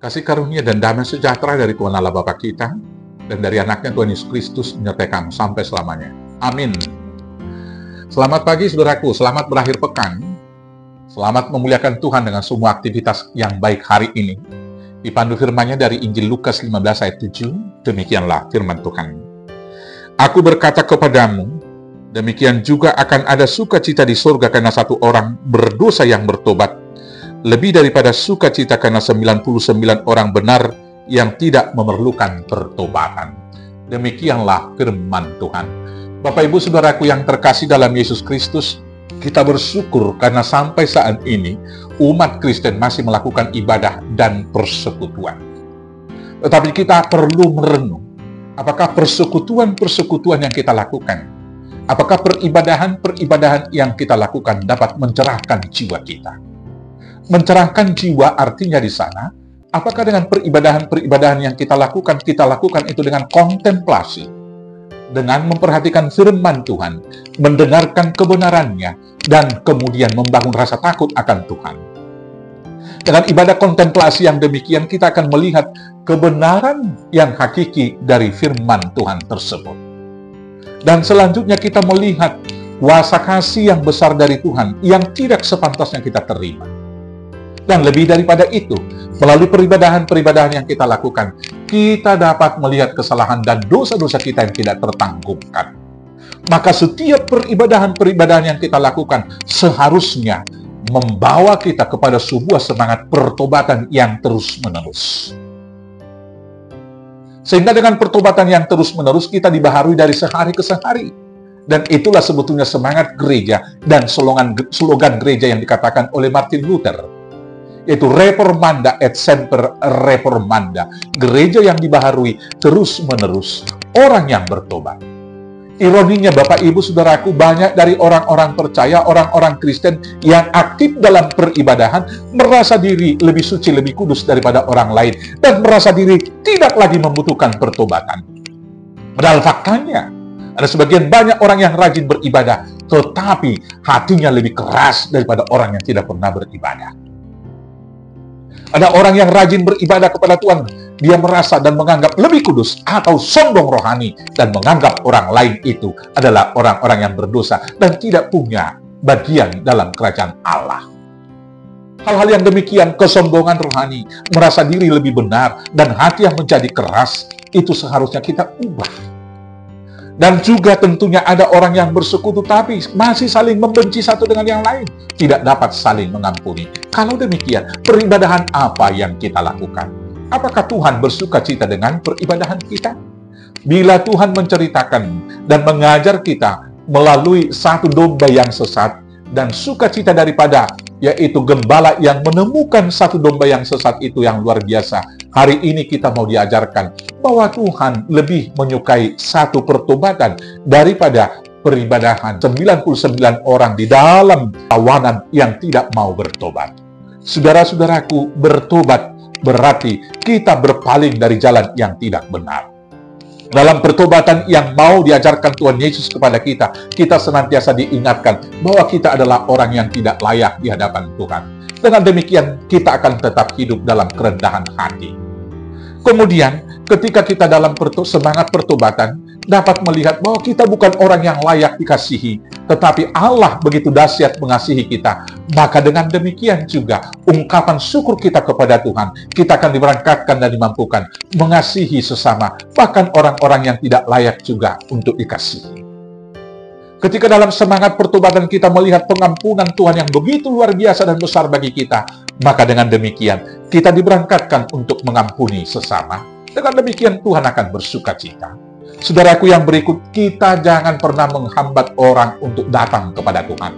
Kasih karunia dan damai sejahtera dari Tuhan Allah Bapa kita dan dari anaknya Tuhan Yesus Kristus menyertai kamu sampai selamanya. Amin. Selamat pagi saudaraku, selamat berakhir pekan. Selamat memuliakan Tuhan dengan semua aktivitas yang baik hari ini. Dipandu firman-Nya dari Injil Lukas 15 ayat 7, demikianlah firman Tuhan. Aku berkata kepadamu, demikian juga akan ada sukacita di surga karena satu orang berdosa yang bertobat, lebih daripada sukacita karena 99 orang benar yang tidak memerlukan pertobatan. Demikianlah firman Tuhan. Bapak Ibu Saudaraku yang terkasih dalam Yesus Kristus, kita bersyukur karena sampai saat ini umat Kristen masih melakukan ibadah dan persekutuan. Tetapi kita perlu merenung, apakah persekutuan-persekutuan yang kita lakukan, apakah peribadahan-peribadahan yang kita lakukan dapat mencerahkan jiwa kita. Mencerahkan jiwa artinya di sana, apakah dengan peribadahan-peribadahan yang kita lakukan itu dengan kontemplasi, dengan memperhatikan firman Tuhan, mendengarkan kebenarannya, dan kemudian membangun rasa takut akan Tuhan. Dengan ibadah kontemplasi yang demikian, kita akan melihat kebenaran yang hakiki dari firman Tuhan tersebut. Dan selanjutnya kita melihat kuasa kasih yang besar dari Tuhan yang tidak sepantasnya kita terima. Dan lebih daripada itu, melalui peribadahan-peribadahan yang kita lakukan, kita dapat melihat kesalahan dan dosa-dosa kita yang tidak tertanggungan. Maka setiap peribadahan-peribadahan yang kita lakukan seharusnya membawa kita kepada sebuah semangat pertobatan yang terus-menerus. Sehingga dengan pertobatan yang terus-menerus kita dibaharui dari sehari ke sehari. Dan itulah sebetulnya semangat gereja dan slogan gereja yang dikatakan oleh Martin Luther. Yaitu Reformanda et Semper Reformanda. Gereja yang dibaharui terus-menerus. Orang yang bertobat. Ironinya Bapak Ibu Saudaraku, banyak dari orang-orang percaya, orang-orang Kristen yang aktif dalam peribadahan merasa diri lebih suci, lebih kudus daripada orang lain. Dan merasa diri tidak lagi membutuhkan pertobatan. Padahal faktanya, ada sebagian banyak orang yang rajin beribadah, tetapi hatinya lebih keras daripada orang yang tidak pernah beribadah. Ada orang yang rajin beribadah kepada Tuhan, dia merasa dan menganggap lebih kudus atau sombong rohani dan menganggap orang lain itu adalah orang-orang yang berdosa dan tidak punya bagian dalam kerajaan Allah. Hal-hal yang demikian, kesombongan rohani, merasa diri lebih benar dan hati yang menjadi keras, itu seharusnya kita ubah. Dan juga tentunya ada orang yang bersekutu tapi masih saling membenci satu dengan yang lain. Tidak dapat saling mengampuni. Kalau demikian, peribadahan apa yang kita lakukan? Apakah Tuhan bersuka cita dengan peribadahan kita? Bila Tuhan menceritakan dan mengajar kita melalui satu domba yang sesat dan sukacita daripada yaitu gembala yang menemukan satu domba yang sesat itu yang luar biasa. Hari ini kita mau diajarkan bahwa Tuhan lebih menyukai satu pertobatan daripada peribadahan 99 orang di dalam tawanan yang tidak mau bertobat. Saudara-saudaraku, bertobat berarti kita berpaling dari jalan yang tidak benar. Dalam pertobatan yang mau diajarkan Tuhan Yesus kepada kita, kita senantiasa diingatkan bahwa kita adalah orang yang tidak layak di hadapan Tuhan. Dengan demikian, kita akan tetap hidup dalam kerendahan hati. Kemudian, ketika kita dalam semangat pertobatan, dapat melihat bahwa kita bukan orang yang layak dikasihi, tetapi Allah begitu dahsyat mengasihi kita. Maka dengan demikian juga, ungkapan syukur kita kepada Tuhan, kita akan diberangkatkan dan dimampukan mengasihi sesama, bahkan orang-orang yang tidak layak juga untuk dikasihi. Ketika dalam semangat pertobatan kita melihat pengampunan Tuhan yang begitu luar biasa dan besar bagi kita, maka dengan demikian, kita diberangkatkan untuk mengampuni sesama. Dengan demikian, Tuhan akan bersuka cita. Saudaraku yang berikut, kita jangan pernah menghambat orang untuk datang kepada Tuhan.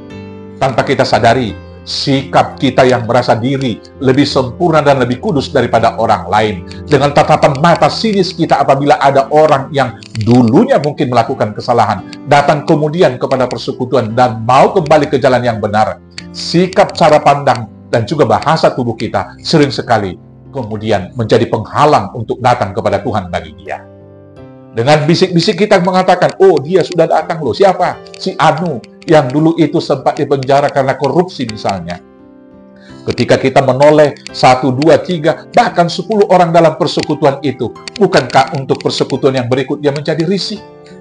Tanpa kita sadari, sikap kita yang merasa diri lebih sempurna dan lebih kudus daripada orang lain. Dengan tatapan mata sinis kita apabila ada orang yang dulunya mungkin melakukan kesalahan, datang kemudian kepada persekutuan dan mau kembali ke jalan yang benar. Sikap, cara pandang, dan juga bahasa tubuh kita sering sekali kemudian menjadi penghalang untuk datang kepada Tuhan bagi dia. Dengan bisik-bisik kita mengatakan, oh dia sudah datang loh. Siapa? Si Anu yang dulu itu sempat dipenjara karena korupsi misalnya. Ketika kita menoleh 1, 2, 3, bahkan 10 orang dalam persekutuan itu, bukankah untuk persekutuan yang berikutnya menjadi risih?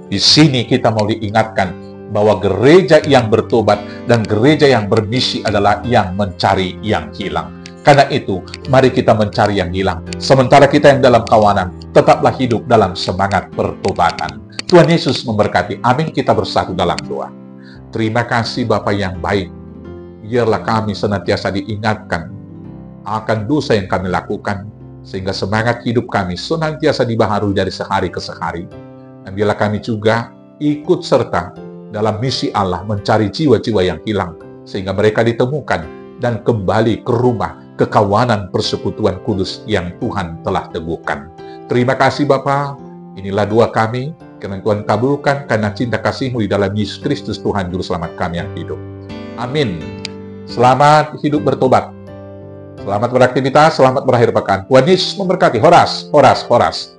Di sini kita mau diingatkan bahwa gereja yang bertobat dan gereja yang bermisi adalah yang mencari yang hilang. Karena itu, mari kita mencari yang hilang. Sementara kita yang dalam kawanan, tetaplah hidup dalam semangat pertobatan. Tuhan Yesus memberkati. Amin. Kita bersatu dalam doa. Terima kasih Bapa yang baik. Biarlah kami senantiasa diingatkan akan dosa yang kami lakukan, sehingga semangat hidup kami senantiasa dibaharui dari sehari ke sehari. Dan biarlah kami juga ikut serta dalam misi Allah mencari jiwa-jiwa yang hilang, sehingga mereka ditemukan dan kembali ke rumah kekawanan persekutuan kudus yang Tuhan telah teguhkan. Terima kasih Bapa. Inilah doa kami. Kiranya Tuhan kabulkan karena cinta kasih-Mu di dalam Yesus Kristus Tuhan Juru Selamat kami yang hidup. Amin. Selamat hidup bertobat. Selamat beraktivitas, selamat berakhir pekan. Tuhan Yesus memberkati. Horas, horas, horas.